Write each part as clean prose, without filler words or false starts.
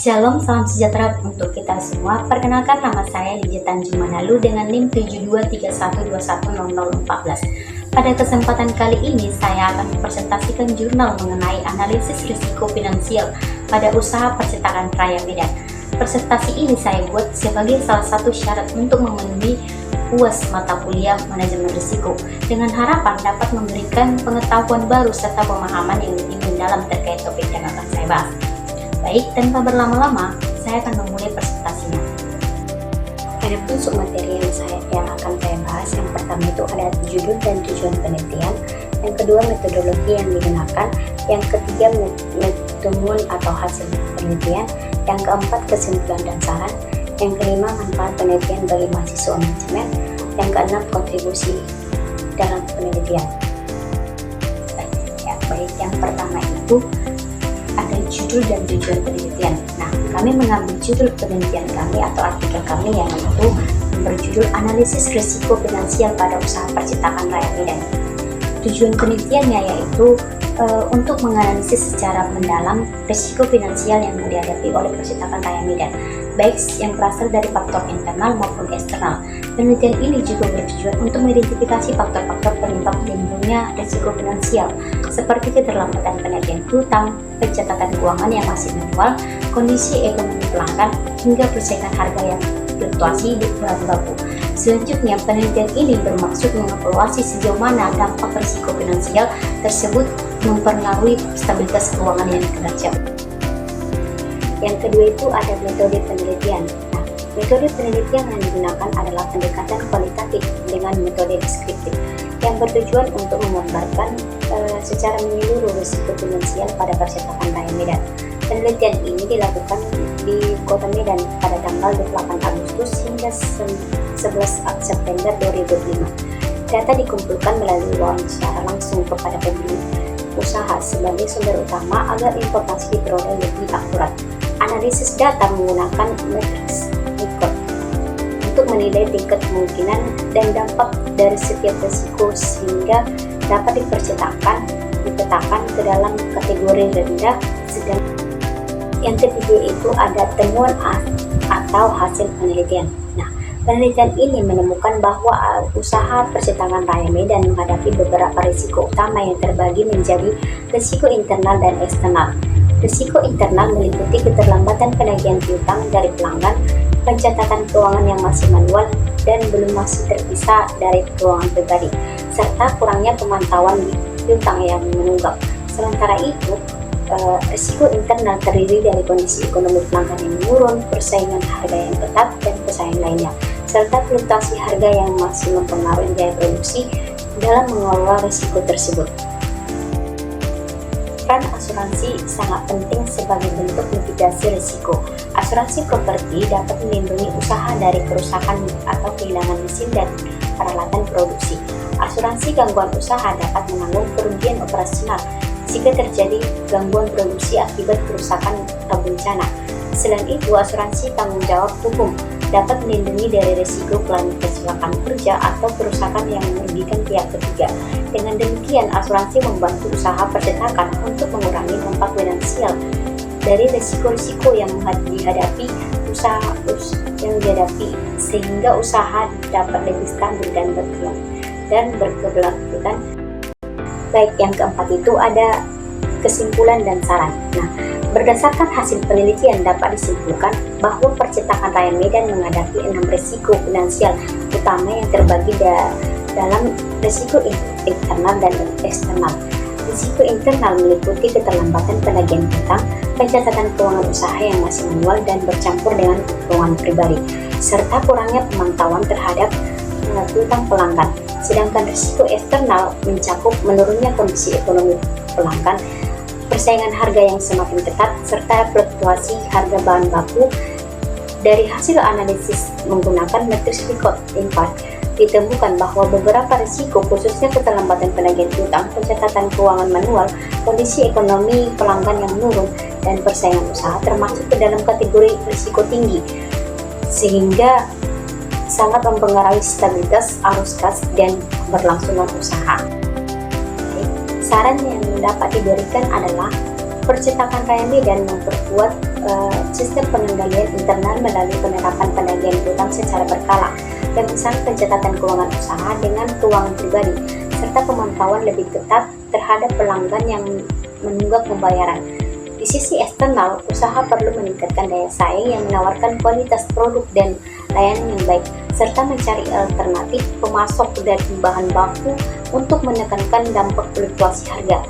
Shalom, salam sejahtera untuk kita semua. Perkenalkan, nama saya Lydia Tanjung Manalu dengan NIM 7231210014. Pada kesempatan kali ini, saya akan mempresentasikan jurnal mengenai analisis risiko finansial pada usaha percetakan Raya Medan. Presentasi ini saya buat sebagai salah satu syarat untuk memenuhi UAS mata kuliah manajemen risiko, dengan harapan dapat memberikan pengetahuan baru serta pemahaman yang lebih mendalam terkait topik yang akan saya bahas. Baik, tanpa berlama-lama, saya akan memulai presentasinya. Adapun submateri yang akan saya bahas, yang pertama itu ada judul dan tujuan penelitian, yang kedua metodologi yang digunakan, yang ketiga temuan atau hasil penelitian, yang keempat kesimpulan dan saran, yang kelima manfaat penelitian bagi mahasiswa manajemen, yang keenam kontribusi dalam penelitian. Baik, yang pertama itu ada judul dan tujuan penelitian. Nah, kami mengambil judul penelitian kami atau artikel kami yang itu berjudul Analisis Risiko Finansial pada Usaha Percetakan Raya Medan. Tujuan penelitiannya yaitu untuk menganalisis secara mendalam risiko finansial yang dihadapi oleh percetakan Raya Medan, baik yang berasal dari faktor internal maupun eksternal. Penelitian ini juga bertujuan untuk mengidentifikasi faktor-faktor penyebab timbulnya risiko finansial, seperti keterlambatan penagihan hutang, pencatatan keuangan yang masih manual, kondisi ekonomi pelanggan, hingga persaingan harga yang fluktuasi di bahan baku. Selanjutnya, penelitian ini bermaksud mengevaluasi sejauh mana dampak risiko finansial tersebut mempengaruhi stabilitas keuangan yang terjadi. Yang kedua itu ada metode penelitian. Nah, metode penelitian yang digunakan adalah pendekatan kualitatif dengan metode deskriptif yang bertujuan untuk menggambarkan secara menyeluruh risiko finansial pada percetakan Raya Medan. Penelitian ini dilakukan di Kota Medan pada tanggal 28 Agustus hingga 11 September 2005. Data dikumpulkan melalui wawancara langsung kepada pemilik usaha sebagai sumber utama agar informasi diperoleh lebih akurat. Analisis data menggunakan matriks Likert untuk menilai tingkat kemungkinan dan dampak dari setiap risiko sehingga dapat dipetakan ke dalam kategori rendah, sedang. Yang ketiga itu ada temuan atau hasil penelitian. Nah, penelitian ini menemukan bahwa usaha percetakan Raya Medan menghadapi beberapa risiko utama yang terbagi menjadi risiko internal dan eksternal. Risiko internal meliputi keterlambatan penagihan piutang dari pelanggan, pencatatan keuangan yang masih manual dan belum masih terpisah dari keuangan pribadi, serta kurangnya pemantauan piutang yang menunggak. Sementara itu, risiko internal terdiri dari kondisi ekonomi pelanggan yang menurun, persaingan harga yang ketat, dan pesaing lainnya, serta fluktuasi harga yang masih mempengaruhi biaya produksi dalam mengelola risiko tersebut. Peran asuransi sangat penting sebagai bentuk mitigasi risiko. Asuransi properti dapat melindungi usaha dari kerusakan atau kehilangan mesin dan peralatan produksi. Asuransi gangguan usaha dapat menanggung kerugian operasional jika terjadi gangguan produksi akibat kerusakan atau bencana. Selain itu, asuransi tanggung jawab hukum dapat melindungi dari risiko kecelakaan kerja atau kerusakan yang merugikan pihak ketiga. Dengan demikian, asuransi membantu usaha percetakan untuk mengurangi dampak finansial dari risiko-risiko yang dihadapi sehingga usaha dapat lebih stabil dan berkeberlanjutan. Baik, yang keempat itu ada kesimpulan dan saran. Nah, berdasarkan hasil penelitian dapat disimpulkan bahwa percetakan Raya Medan menghadapi 6 risiko finansial utama yang terbagi dalam risiko internal dan eksternal. Risiko internal meliputi keterlambatan penagihan hutang, pencatatan keuangan usaha yang masih manual dan bercampur dengan keuangan pribadi, serta kurangnya pemantauan terhadap hutang pelanggan. Sedangkan risiko eksternal mencakup menurunnya kondisi ekonomi pelanggan, persaingan harga yang semakin ketat, serta fluktuasi harga bahan baku. Dari hasil analisis menggunakan matriks Likert, ditemukan bahwa beberapa risiko, khususnya keterlambatan penagihan hutang, pencatatan keuangan manual, kondisi ekonomi pelanggan yang menurun, dan persaingan usaha termasuk ke dalam kategori risiko tinggi, sehingga sangat mempengaruhi stabilitas arus kas dan keberlangsungan usaha. Saran yang dapat diberikan adalah mempercetakan KMB dan memperkuat sistem pengendalian internal melalui penerapan penagihan utang secara berkala, pemisahan pencatatan keuangan usaha dengan keuangan pribadi, serta pemantauan lebih ketat terhadap pelanggan yang menunggak pembayaran. Di sisi eksternal, usaha perlu meningkatkan daya saing yang menawarkan kualitas produk dan layanan yang baik, serta mencari alternatif pemasok dari bahan baku untuk menekankan dampak fluktuasi harga.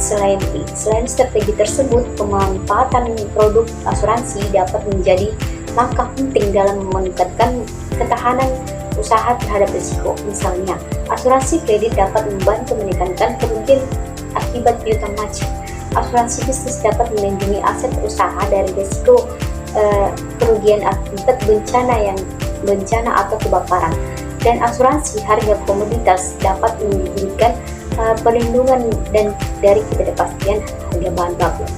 Selain strategi tersebut, pemanfaatan produk asuransi dapat menjadi langkah penting dalam meningkatkan ketahanan usaha terhadap risiko. Misalnya, asuransi kredit dapat membantu menekankan kerugian akibat piutang macet. Asuransi bisnis dapat melindungi aset usaha dari risiko kerugian akibat bencana atau kebakaran. Dan asuransi harga komoditas dapat memberikan perlindungan dan dari ketidakpastian harga bahan baku.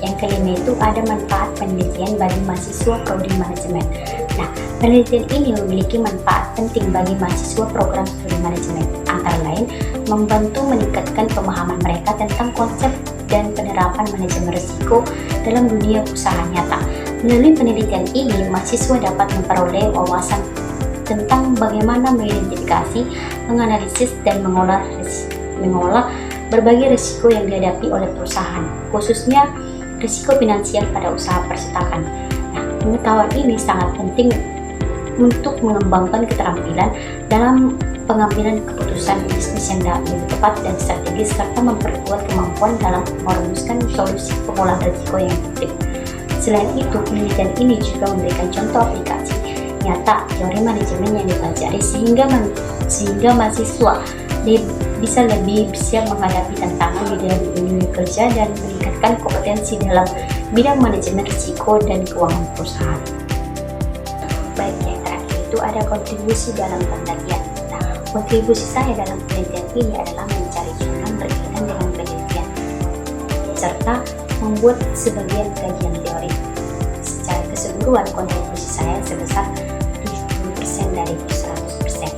Yang kelima itu ada manfaat penelitian bagi mahasiswa prodi manajemen. Nah, penelitian ini memiliki manfaat penting bagi mahasiswa program studi manajemen, antara lain membantu meningkatkan pemahaman mereka tentang konsep dan penerapan manajemen risiko dalam dunia usaha nyata. Melalui penelitian ini, mahasiswa dapat memperoleh wawasan tentang bagaimana mengidentifikasi, menganalisis, dan mengolah berbagai risiko yang dihadapi oleh perusahaan, khususnya risiko finansial pada usaha percetakan. Nah, pengetahuan ini sangat penting untuk mengembangkan keterampilan dalam pengambilan keputusan bisnis yang lebih tepat dan strategis, serta memperkuat kemampuan dalam merumuskan solusi pengolahan risiko yang efektif. Selain itu, penelitian ini juga memberikan contoh aplikasi nyata teori manajemen yang dipelajari sehingga mahasiswa bisa lebih siap menghadapi tantangan di dalam dunia kerja dan meningkatkan kompetensi dalam bidang manajemen risiko dan keuangan perusahaan. Baik, yang terakhir itu ada kontribusi dalam penelitian. Nah, kontribusi saya dalam penelitian ini adalah mencari contoh berkaitan dengan penelitian serta membuat sebagian kajian teori. Secara keseluruhan, kontribusi saya sebesar 70% dari 100%.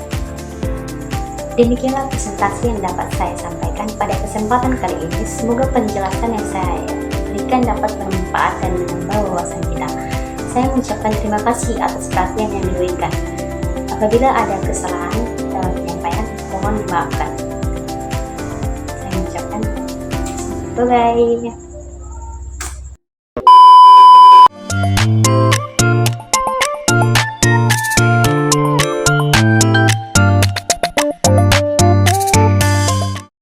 Demikianlah presentasi yang dapat saya sampaikan pada kesempatan kali ini. Semoga penjelasan yang saya berikan dapat bermanfaat dan menambah wawasan kita. Saya mengucapkan terima kasih atas perhatian yang diberikan. Apabila ada kesalahan dalam penyampaian, mohon dimaafkan. Saya mengucapkan bye-bye.